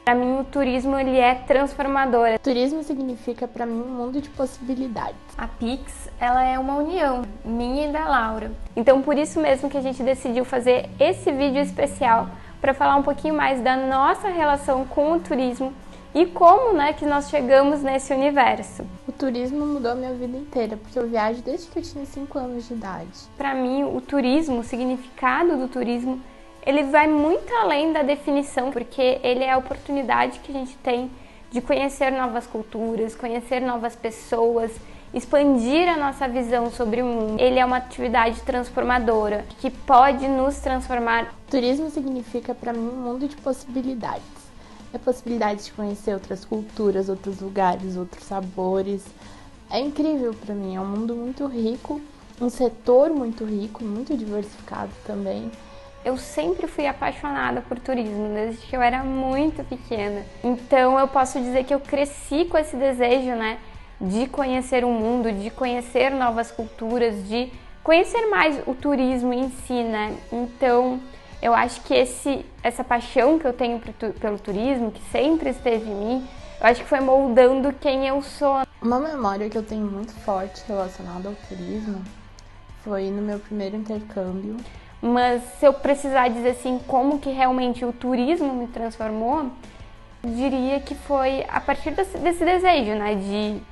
Para mim, o turismo ele é transformador. Turismo significa para mim um mundo de possibilidades. A Pix, ela é uma união minha e da Laura. Então, por isso mesmo que a gente decidiu fazer esse vídeo especial para falar um pouquinho mais da nossa relação com o turismo e como, que nós chegamos nesse universo. O turismo mudou a minha vida inteira, porque eu viajo desde que eu tinha 5 anos de idade. Para mim, o turismo, o significado do turismo, ele vai muito além da definição, porque ele é a oportunidade que a gente tem de conhecer novas culturas, conhecer novas pessoas, expandir a nossa visão sobre o mundo. Ele é uma atividade transformadora, que pode nos transformar. Turismo significa para mim um mundo de possibilidades. É a possibilidade de conhecer outras culturas, outros lugares, outros sabores. É incrível para mim, é um mundo muito rico, um setor muito rico, muito diversificado também. Eu sempre fui apaixonada por turismo, desde que eu era muito pequena. Então eu posso dizer que eu cresci com esse desejo, de conhecer o mundo, de conhecer novas culturas, de conhecer mais o turismo em si, Então eu acho que essa paixão que eu tenho pelo turismo, que sempre esteve em mim, eu acho que foi moldando quem eu sou. Uma memória que eu tenho muito forte relacionada ao turismo foi no meu primeiro intercâmbio. Mas se eu precisar dizer assim, como que realmente o turismo me transformou, eu diria que foi a partir desse desejo,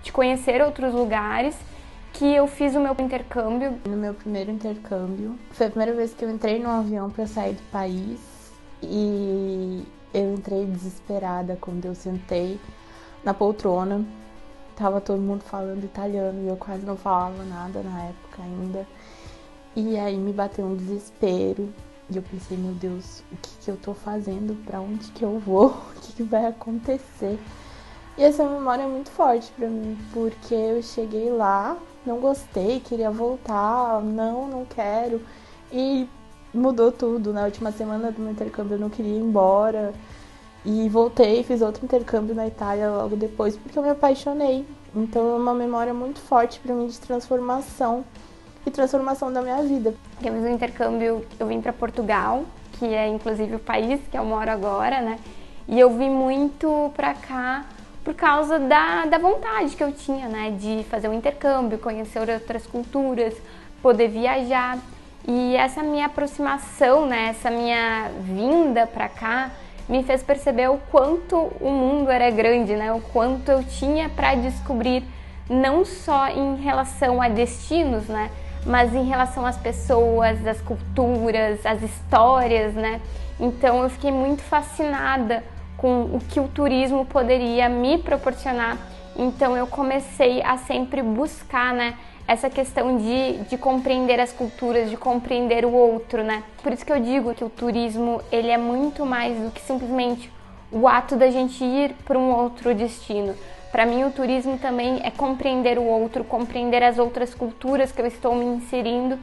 de conhecer outros lugares, que eu fiz o meu intercâmbio. No meu primeiro intercâmbio, foi a primeira vez que eu entrei num avião para sair do país e eu entrei desesperada quando eu sentei na poltrona. Tava todo mundo falando italiano e eu quase não falava nada na época ainda. E aí me bateu um desespero e eu pensei, meu Deus, o que eu tô fazendo? Pra onde que eu vou? O que vai acontecer? E essa memória é muito forte pra mim, porque eu cheguei lá, não gostei, queria voltar, não quero. E mudou tudo. Na última semana do meu intercâmbio eu não queria ir embora. E voltei, fiz outro intercâmbio na Itália logo depois, porque eu me apaixonei. Então é uma memória muito forte pra mim de transformação. E transformação da minha vida. Eu fiz um intercâmbio, eu vim para Portugal, que é inclusive o país que eu moro agora, E eu vim muito para cá por causa da vontade que eu tinha, de fazer um intercâmbio, conhecer outras culturas, poder viajar. E essa minha aproximação, essa minha vinda para cá, me fez perceber o quanto o mundo era grande, o quanto eu tinha para descobrir, não só em relação a destinos, mas em relação às pessoas, às culturas, às histórias, Então eu fiquei muito fascinada com o que o turismo poderia me proporcionar. Então eu comecei a sempre buscar, essa questão de compreender as culturas, de compreender o outro, Por isso que eu digo que o turismo, ele é muito mais do que simplesmente o ato da gente ir para um outro destino. Para mim, o turismo também é compreender o outro, compreender as outras culturas que eu estou me inserindo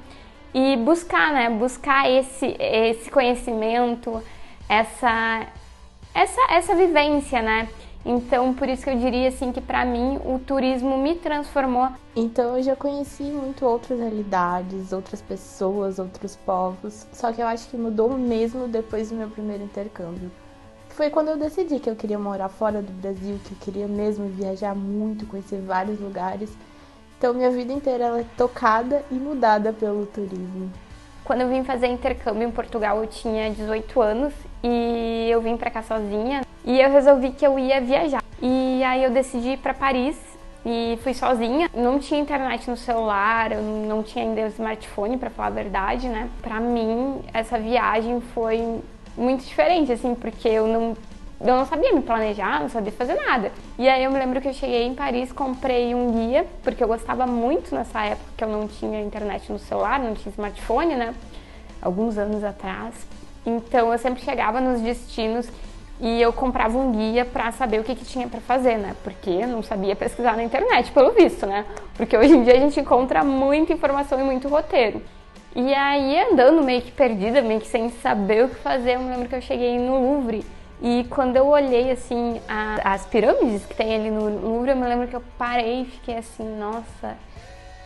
e buscar, buscar esse conhecimento, essa vivência, Então, por isso que eu diria assim que para mim o turismo me transformou. Então, eu já conheci muito outras realidades, outras pessoas, outros povos. Só que eu acho que mudou mesmo depois do meu primeiro intercâmbio. Foi quando eu decidi que eu queria morar fora do Brasil, que eu queria mesmo viajar muito, conhecer vários lugares. Então, minha vida inteira ela é tocada e mudada pelo turismo. Quando eu vim fazer intercâmbio em Portugal, eu tinha 18 anos e eu vim pra cá sozinha. E eu resolvi que eu ia viajar. E aí eu decidi ir pra Paris e fui sozinha. Não tinha internet no celular, eu não tinha ainda smartphone, pra falar a verdade, Pra mim, essa viagem foi muito diferente, assim, porque eu não sabia me planejar, não sabia fazer nada. E aí eu me lembro que eu cheguei em Paris, comprei um guia, porque eu gostava muito nessa época que eu não tinha internet no celular, não tinha smartphone, Alguns anos atrás. Então eu sempre chegava nos destinos e eu comprava um guia pra saber o que tinha pra fazer, Porque eu não sabia pesquisar na internet, pelo visto, Porque hoje em dia a gente encontra muita informação e muito roteiro. E aí, andando meio que perdida, meio que sem saber o que fazer, eu me lembro que eu cheguei no Louvre. E quando eu olhei, assim, as pirâmides que tem ali no Louvre, eu me lembro que eu parei e fiquei assim, nossa,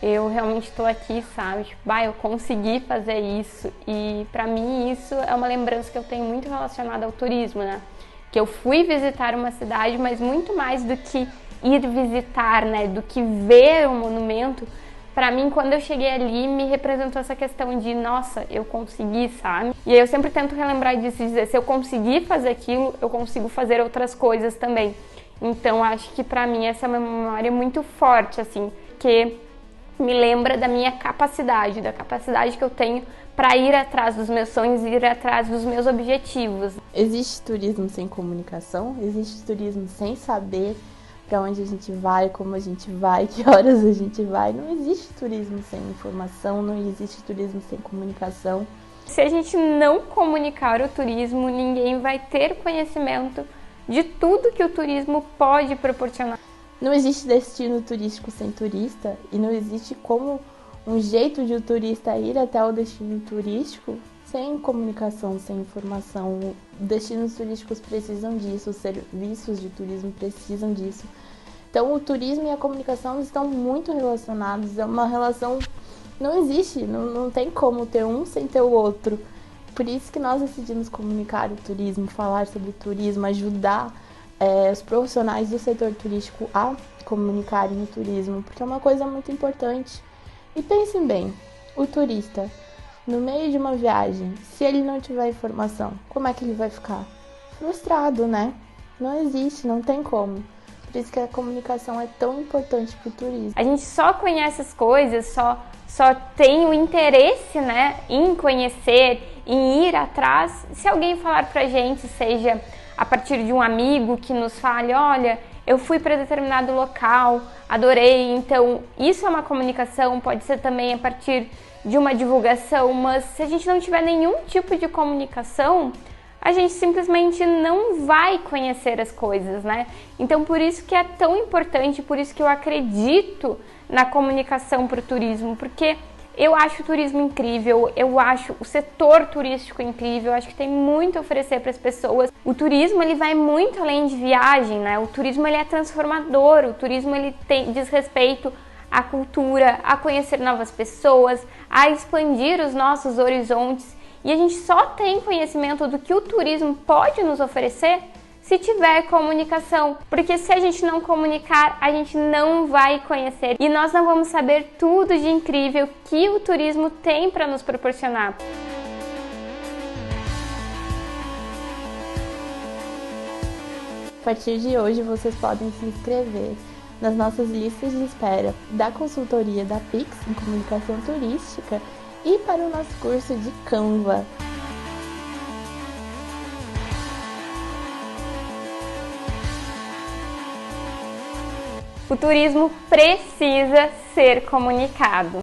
eu realmente tô aqui, sabe? Tipo, eu consegui fazer isso. E pra mim isso é uma lembrança que eu tenho muito relacionada ao turismo, que eu fui visitar uma cidade, mas muito mais do que ir visitar, né, do que ver um monumento. Pra mim, quando eu cheguei ali, me representou essa questão de, nossa, eu consegui, sabe? E aí eu sempre tento relembrar disso, dizer, se eu conseguir fazer aquilo, eu consigo fazer outras coisas também. Então, acho que pra mim essa é uma memória muito forte, assim, que me lembra da minha capacidade, da capacidade que eu tenho para ir atrás dos meus sonhos, ir atrás dos meus objetivos. Existe turismo sem comunicação? Existe turismo sem saber para onde a gente vai, como a gente vai, que horas a gente vai? Não existe turismo sem informação, não existe turismo sem comunicação. Se a gente não comunicar o turismo, ninguém vai ter conhecimento de tudo que o turismo pode proporcionar. Não existe destino turístico sem turista e não existe como um jeito de o turista ir até o destino turístico sem comunicação, sem informação. Destinos turísticos precisam disso, os serviços de turismo precisam disso. Então o turismo e a comunicação estão muito relacionados, é uma relação, não existe, não tem como ter um sem ter o outro. Por isso que nós decidimos comunicar o turismo, falar sobre turismo, ajudar os profissionais do setor turístico a comunicarem o turismo, porque é uma coisa muito importante. E pensem bem, o turista, no meio de uma viagem, se ele não tiver informação, como é que ele vai ficar? Frustrado, né? Não existe, não tem como. Por isso que a comunicação é tão importante para o turismo. A gente só conhece as coisas, só tem o interesse, né, em conhecer, em ir atrás, se alguém falar pra gente, seja a partir de um amigo que nos fale, olha, eu fui para determinado local, adorei. Então, isso é uma comunicação, pode ser também a partir de uma divulgação, mas se a gente não tiver nenhum tipo de comunicação, a gente simplesmente não vai conhecer as coisas, né? Então, por isso que é tão importante, por isso que eu acredito na comunicação para o turismo, porque eu acho o turismo incrível, eu acho o setor turístico incrível, eu acho que tem muito a oferecer para as pessoas. O turismo, ele vai muito além de viagem, né? O turismo, ele é transformador, o turismo, ele diz respeito à cultura, a conhecer novas pessoas, a expandir os nossos horizontes. E a gente só tem conhecimento do que o turismo pode nos oferecer se tiver comunicação, porque se a gente não comunicar, a gente não vai conhecer e nós não vamos saber tudo de incrível que o turismo tem para nos proporcionar. A partir de hoje, vocês podem se inscrever nas nossas listas de espera da consultoria da Pix em comunicação turística e para o nosso curso de Canva. O turismo precisa ser comunicado.